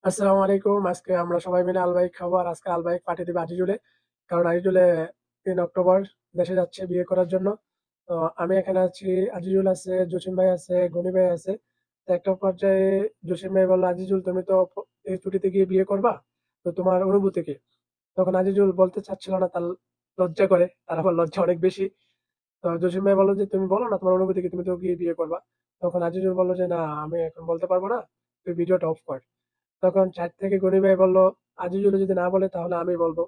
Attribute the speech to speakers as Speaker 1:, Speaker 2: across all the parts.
Speaker 1: আসসালামু আলাইকুম। আজকে আমরা সবাই মিলে আলবাইক খাবো। আর আজকে আলবাইক পার্টি দিবে আজিজুলে। কারণ আজিজুলে ৩ অক্টোবর দেশে যাচ্ছে বিয়ে করার জন্য। তো আমি এখানে আছি, আজিজুল আছে, জসিম ভাই আছে, গনি ভাই আছে। তো একটা পর্যায়ে জসিম ভাই বলল, আজিজুল তুমি তো এই ছুটিতে গিয়ে বিয়ে করবা, তো তোমার অনুভূতি কি? তখন আজিজুল বলতে চাচ্ছিল না, তার লজ্জা করে, তার আবার লজ্জা অনেক বেশি। তো জসিম ভাই বললো যে তুমি বলো না তোমার অনুভূতি কি, তুমি তো গিয়ে বিয়ে করবা। তখন আজিজুল বললো যে না, আমি এখন বলতে পারবো না, তুই ভিডিওটা অফ কর। তখন সাইড থেকে গনি ভাই বলল, আজিজুলে যদি না বলে তাহলে আমি বলবো।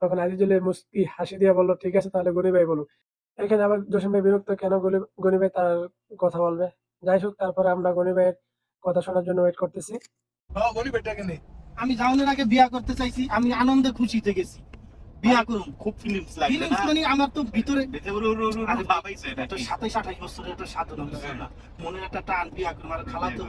Speaker 1: তখন আজিজুলে মুস্কি হাসি দিয়ে বলল, ঠিক আছে তাহলে গনি ভাই বলুক। এখানে আবার জসিম ভাই বিরক্ত, কেন গনি ভাই তার কথা বলবে। যাই হোক, তারপরে আমরা গনি ভাইয়ের কথা শোনার জন্য ওয়েট করতেছি।
Speaker 2: আমি জাউনের আগে বিয়া করতে চাইছি, আমি আনন্দে খুশিতে গেছি বিয়া করুম।
Speaker 3: খুব ফিলিংস লাগবে
Speaker 2: ফিলিংস
Speaker 3: না?
Speaker 2: মানে আমার তো ভিতরে আরে
Speaker 3: ভাবাইছে এটা
Speaker 2: তো
Speaker 3: কি?
Speaker 2: 27-28 বছরের একটা সাধনা বুঝছেন না, মনের একটা টান বিয়া করুম। আর খালা তো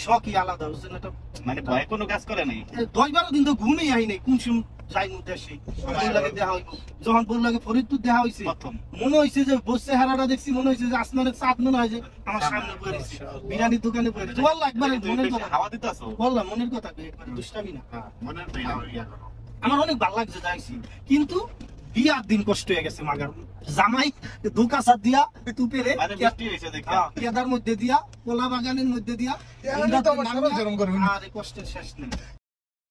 Speaker 2: শখই আলাদা বুঝছেন একটা,
Speaker 3: মানে ভয় কোনো কাজ করে নাই?
Speaker 2: 10-12 দিন তো ঘুমই আই নাই। কোন সময় যাই দেশে বল লাগে দেখা হইব, যখন বল লাগে ফরিদপুর দেখা হইছে,
Speaker 3: প্রথম
Speaker 2: মনে হইছে যে বসে হারাটা দেখছি, মনে হইছে যে আসমানের চাঁদ মনে হয় যে আমার সামনে পড়ে রয়েছে, বিরিয়ানির দোকানে পড়ে রয়েছে। বল একবারে
Speaker 3: তুমি
Speaker 2: মনের
Speaker 3: বেশি
Speaker 2: কথা
Speaker 3: হাওয়া দিতেছো।
Speaker 2: বললাম, মনের কথা একবারে দুষ্টামি না।
Speaker 3: মনের ইয়া করো।
Speaker 2: আমার অনেক ভালো লাগছে যাইছি, কিন্তু বিয়ার দিন কষ্ট হয়ে গেছে মাগার। জামাই দুকাসা দিয়া তুপেরে
Speaker 3: মানে বৃষ্টি হয়েছে দেখে।
Speaker 2: কেদার মধ্যে দিয়া, কোলা বাগানের মধ্যে দিয়া, আর এই কষ্টের শেষ নেই।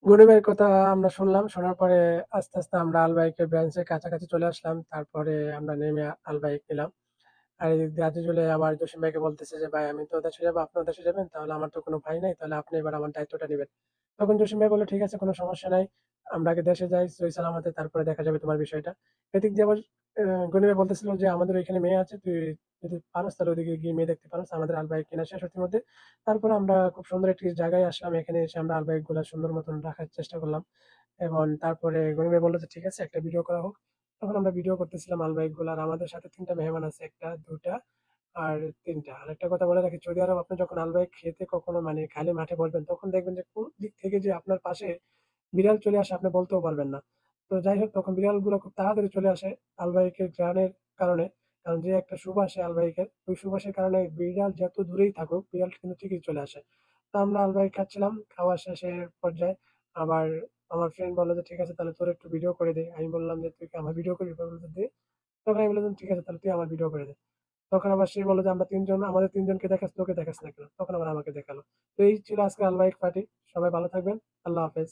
Speaker 1: গনি ভাইয়ের কথা আমরা শুনলাম, শোনার পরে আস্তে আস্তে আমরা আলবাইকের ব্রাঞ্চের কাছাকাছি চলে আসলাম। তারপরে আমরা নেমে আলবাইক নিলাম। আর এদিক দিয়ে আজিজুলে আবার জসিম ভাইকে বলতেছে যে ভাই আমি তো দেশে যাবো, আপনার দেশে যাবেন, তাহলে আমার তো কোনো ভাই নাই, তাহলে আপনি এবার আমার দায়িত্বটা নেবেন। তখন জসিম ভাই বললো ঠিক আছে, কোনো সমস্যা নাই, আমরা আগে দেশে যাই সই সালামতে, তারপরে দেখা যাবে তোমার বিষয়টা। এদিক দিয়ে আবার গনি ভাই বলতেছিল যে আমাদের ওইখানে মেয়ে আছে, তুই যদি পারস তাহলে ওদিকে গিয়ে মেয়ে দেখতে পারস। আমাদের আলবাইক কেনা শেষ হতে মধ্যে তারপরে আমরা খুব সুন্দর একটি জায়গায় আসলাম। এখানে এসে আমরা আলবাইক গুলা সুন্দর মতন রাখার চেষ্টা করলাম। এবং তারপরে গনি ভাই বললো যে ঠিক আছে, একটা ভিডিও করা হোক। তখন আমরা ভিডিও করতেছিলাম আলবাইক গুলার। আমাদের সাথে 3টা মেহমান আছে, একটা, দুটা আর ৩টা। আরেকটা কথা বলে রাখি, সৌদি আরব আপনি যখন আলবাইক খেতে কখনো মানে খালি মাঠে বসবেন, তখন দেখবেন যে কোন দিক থেকে যে আপনার পাশে বিড়াল চলে আসে আপনি বলতেও পারবেন না। তো যাই হোক, তখন বিড়ালগুলো খুব তাড়াতাড়ি চলে আসে আলবাইকের ঘ্রাণের কারণে। কারণ যে একটা সুবাসে আলবাইকের, ওই সুবাসের কারণে বিড়াল যত দূরেই থাকুক, বিড়াল কিন্তু ঠিকই চলে আসে। তো আমরা আলবাইক খাচ্ছিলাম, খাওয়া শেষের পর্যায়ে আবার আমার ফ্রেন্ড বললো যে ঠিক আছে তাহলে তোর একটু ভিডিও করে দে। আমি বললাম যে তুই কি আমার ভিডিও করবি? বললো যে দে। তখন আমি বললাম ঠিক আছে তাহলে তুই আমার ভিডিও করে দে। তখন আবার সে বলল যে আমরা ৩ জন, আমাদের ৩ জনকে দেখাস, তোকে দেখাস না কেন? তখন আবার আমাকে দেখালো। তো এই ছিল আজকে আলবাইক পার্টি। সবাই ভালো থাকবেন। আল্লাহ হাফেজ।